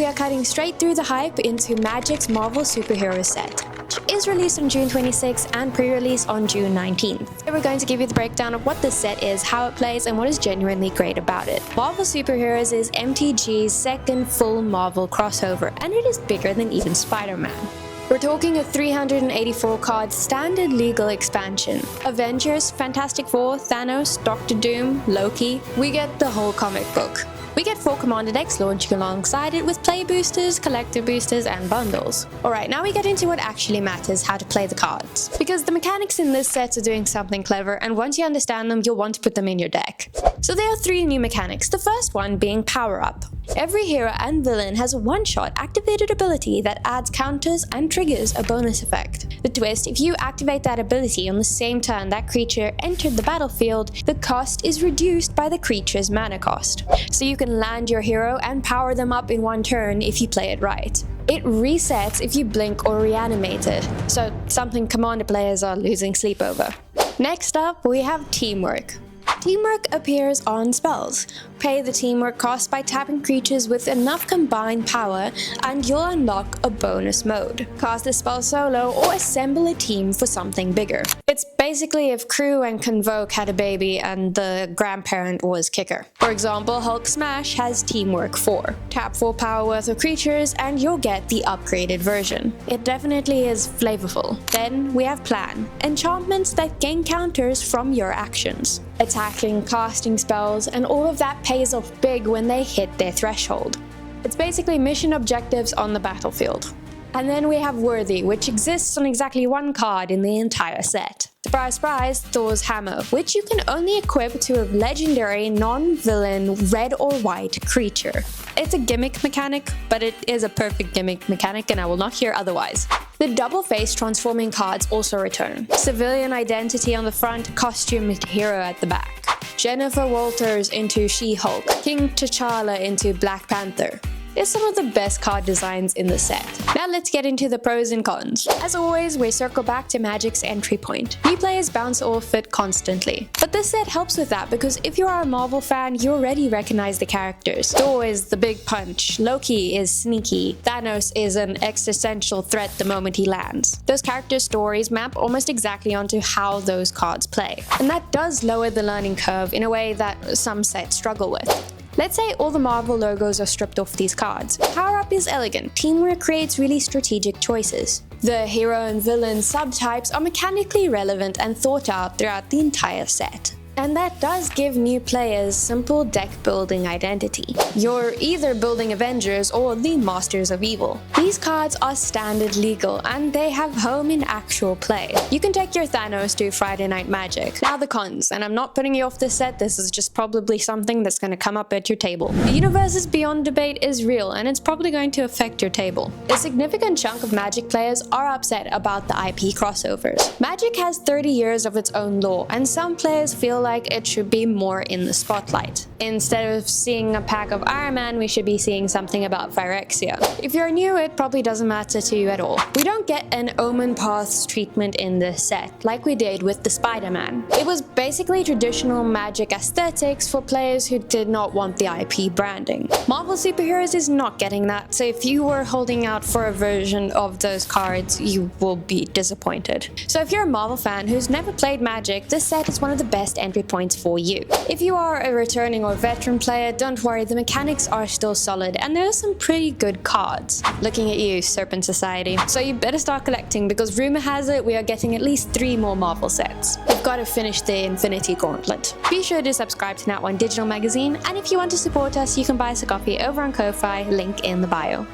we are cutting straight through the hype into Magic's Marvel Superhero set, which is released on June 26th and pre-release on June 19th. Today we're going to give you the breakdown of what this set is, how it plays, and what is genuinely great about it. Marvel Superheroes is MTG's second full Marvel crossover, and it is bigger than even Spider-Man. We're talking a 384 card standard legal expansion. Avengers, Fantastic Four, Thanos, Doctor Doom, Loki. We get the whole comic book. We get 4 Commander decks launching alongside it with play boosters, collector boosters, and bundles. Alright, now we get into what actually matters, how to play the cards. Because the mechanics in this set are doing something clever, and once you understand them, you'll want to put them in your deck. So there are 3 new mechanics, the first one being Power Up. Every hero and villain has a one-shot activated ability that adds counters and triggers a bonus effect. The twist, if you activate that ability on the same turn that creature entered the battlefield, the cost is reduced by the creature's mana cost. So you can land your hero and power them up in one turn if you play it right. It resets if you blink or reanimate it, so something Commander players are losing sleep over. Next up, we have Teamwork. Teamwork appears on spells. Pay the teamwork cost by tapping creatures with enough combined power, and you'll unlock a bonus mode. Cast the spell solo or assemble a team for something bigger. It's basically if Crew and Convoke had a baby and the grandparent was Kicker. For example, Hulk Smash has Teamwork 4. Tap 4 power worth of creatures and you'll get the upgraded version. It definitely is flavorful. Then we have Plan. Enchantments that gain counters from your actions. Attacking, casting spells, and all of that pays off big when they hit their threshold. It's basically mission objectives on the battlefield. And then we have Worthy, which exists on exactly 1 card in the entire set. Surprise, surprise, Thor's Hammer, which you can only equip to a legendary non-villain red or white creature. It's a gimmick mechanic, but it is a perfect gimmick mechanic and I will not hear otherwise. The double-face transforming cards also return. Civilian Identity on the front, Costumed Hero at the back. Jennifer Walters into She-Hulk, King T'Challa into Black Panther. It's some of the best card designs in the set. Now let's get into the pros and cons. As always, we circle back to Magic's entry point. New players bounce off it constantly. But this set helps with that because if you are a Marvel fan, you already recognize the characters. Thor is the big punch, Loki is sneaky, Thanos is an existential threat the moment he lands. Those character stories map almost exactly onto how those cards play. And that does lower the learning curve in a way that some sets struggle with. Let's say all the Marvel logos are stripped off these cards. Power Up is elegant, Teamwork creates really strategic choices. The hero and villain subtypes are mechanically relevant and thought out throughout the entire set. And that does give new players simple deck building identity. You're either building Avengers or the Masters of Evil. These cards are standard legal and they have home in actual play. You can take your Thanos to Friday Night Magic. Now the cons, and I'm not putting you off this set, this is just probably something that's going to come up at your table. The Universes Beyond debate is real and it's probably going to affect your table. A significant chunk of Magic players are upset about the IP crossovers. Magic has 30 years of its own lore and some players feel like it should be more in the spotlight. Instead of seeing a pack of Iron Man, we should be seeing something about Phyrexia. If you're new, it probably doesn't matter to you at all. We don't get an Omen Paths treatment in this set, like we did with the Spider-Man. It was basically traditional Magic aesthetics for players who did not want the IP branding. Marvel Superheroes is not getting that, so if you were holding out for a version of those cards, you will be disappointed. So if you're a Marvel fan who's never played Magic, this set is one of the best entry points for you. If you are a returning or veteran player, don't worry, the mechanics are still solid and there are some pretty good cards. Looking at you, Serpent Society. So you better start collecting because rumor has it we are getting at least 3 more Marvel sets. We've got to finish the Infinity Gauntlet. Be sure to subscribe to NatOne Digital Magazine, and if you want to support us, you can buy us a coffee over on Ko-Fi, link in the bio.